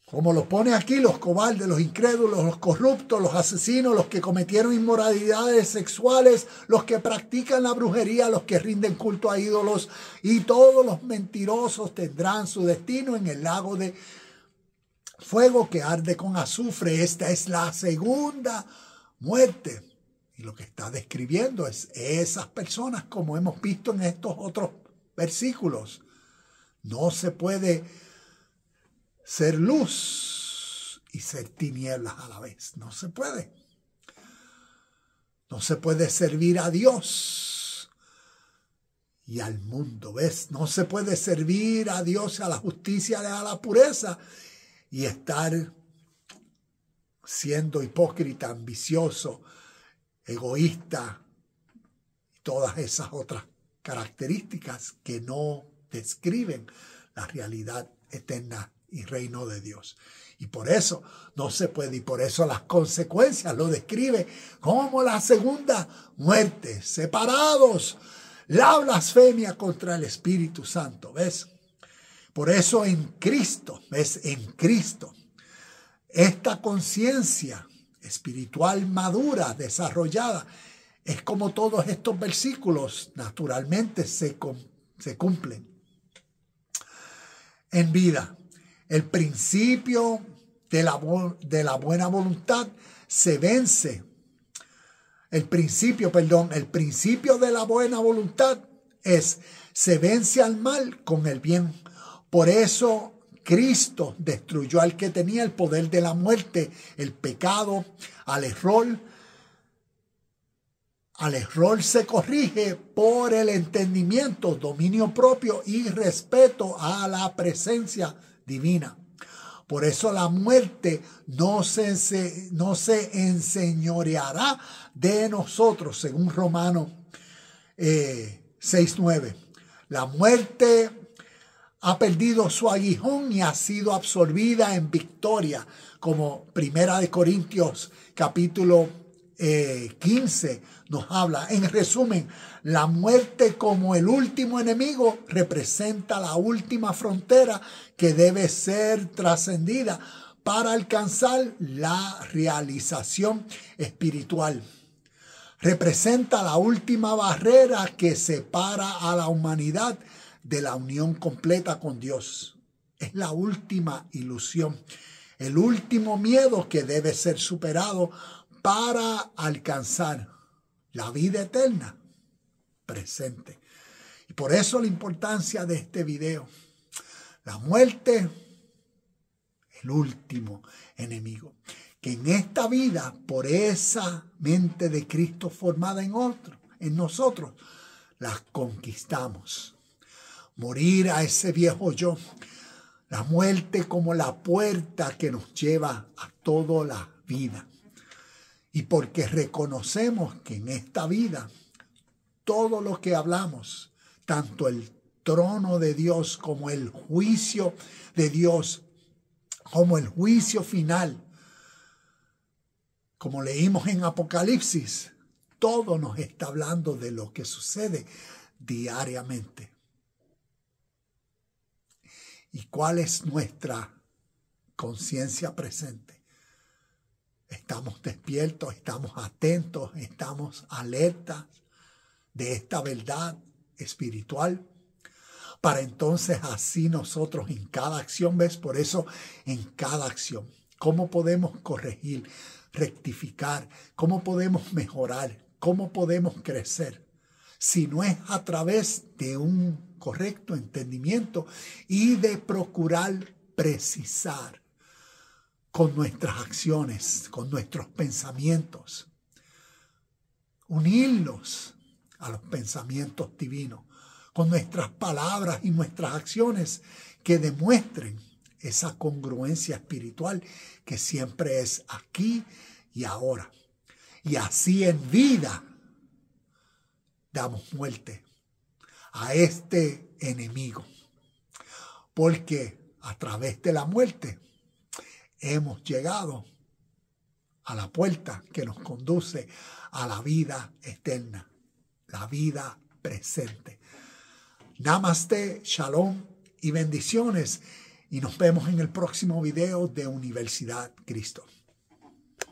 Como lo pone aquí, los cobardes, los incrédulos, los corruptos, los asesinos, los que cometieron inmoralidades sexuales, los que practican la brujería, los que rinden culto a ídolos y todos los mentirosos tendrán su destino en el lago de fuego que arde con azufre. Esta es la segunda muerte. Y lo que está describiendo es esas personas, como hemos visto en estos otros versículos. No se puede ser luz y ser tinieblas a la vez. No se puede. No se puede servir a Dios y al mundo, ¿ves? No se puede servir a Dios, a la justicia y a la pureza y estar siendo hipócrita, ambicioso, egoísta y todas esas otras características que no describen la realidad eterna y reino de Dios. Y por eso no se puede, y por eso las consecuencias lo describe como la segunda muerte, separados, la blasfemia contra el Espíritu Santo, ¿ves? Por eso en Cristo, ¿ves? En Cristo, esta conciencia espiritual madura, desarrollada, es como todos estos versículos naturalmente se cumplen en vida. El principio de la buena voluntad se vence. El principio de la buena voluntad se vence al mal con el bien. Por eso Cristo destruyó al que tenía el poder de la muerte, el pecado, al error. Al error se corrige por el entendimiento, dominio propio y respeto a la presencia divina. Por eso la muerte no se enseñoreará de nosotros, según Romanos 6:9. La muerte ha perdido su aguijón y ha sido absorbida en victoria, como 1 Corintios capítulo 15 nos habla, en resumen, la muerte como el último enemigo representa la última frontera que debe ser trascendida para alcanzar la realización espiritual. Representa la última barrera que separa a la humanidad de la unión completa con Dios. Es la última ilusión, el último miedo que debe ser superado para alcanzar la vida eterna presente. Y por eso la importancia de este video. La muerte, el último enemigo. Que en esta vida, por esa mente de Cristo formada en nosotros, la conquistamos. Morir a ese viejo yo. La muerte como la puerta que nos lleva a toda la vida. Y porque reconocemos que en esta vida, todo lo que hablamos, tanto el trono de Dios como el juicio de Dios, como el juicio final, como leímos en Apocalipsis, todo nos está hablando de lo que sucede diariamente. ¿Y cuál es nuestra conciencia presente? Estamos despiertos, estamos atentos, estamos alertas de esta verdad espiritual. Para entonces así nosotros en cada acción, ¿ves? Por eso en cada acción, ¿cómo podemos corregir, rectificar? ¿Cómo podemos mejorar? ¿Cómo podemos crecer? Si no es a través de un correcto entendimiento y de procurar precisar con nuestras acciones, con nuestros pensamientos, unirlos a los pensamientos divinos, con nuestras palabras y nuestras acciones que demuestren esa congruencia espiritual que siempre es aquí y ahora. Y así en vida damos muerte a este enemigo, porque a través de la muerte hemos llegado a la puerta que nos conduce a la vida eterna, la vida presente. Namaste, shalom y bendiciones. Y nos vemos en el próximo video de Universidad Cristo.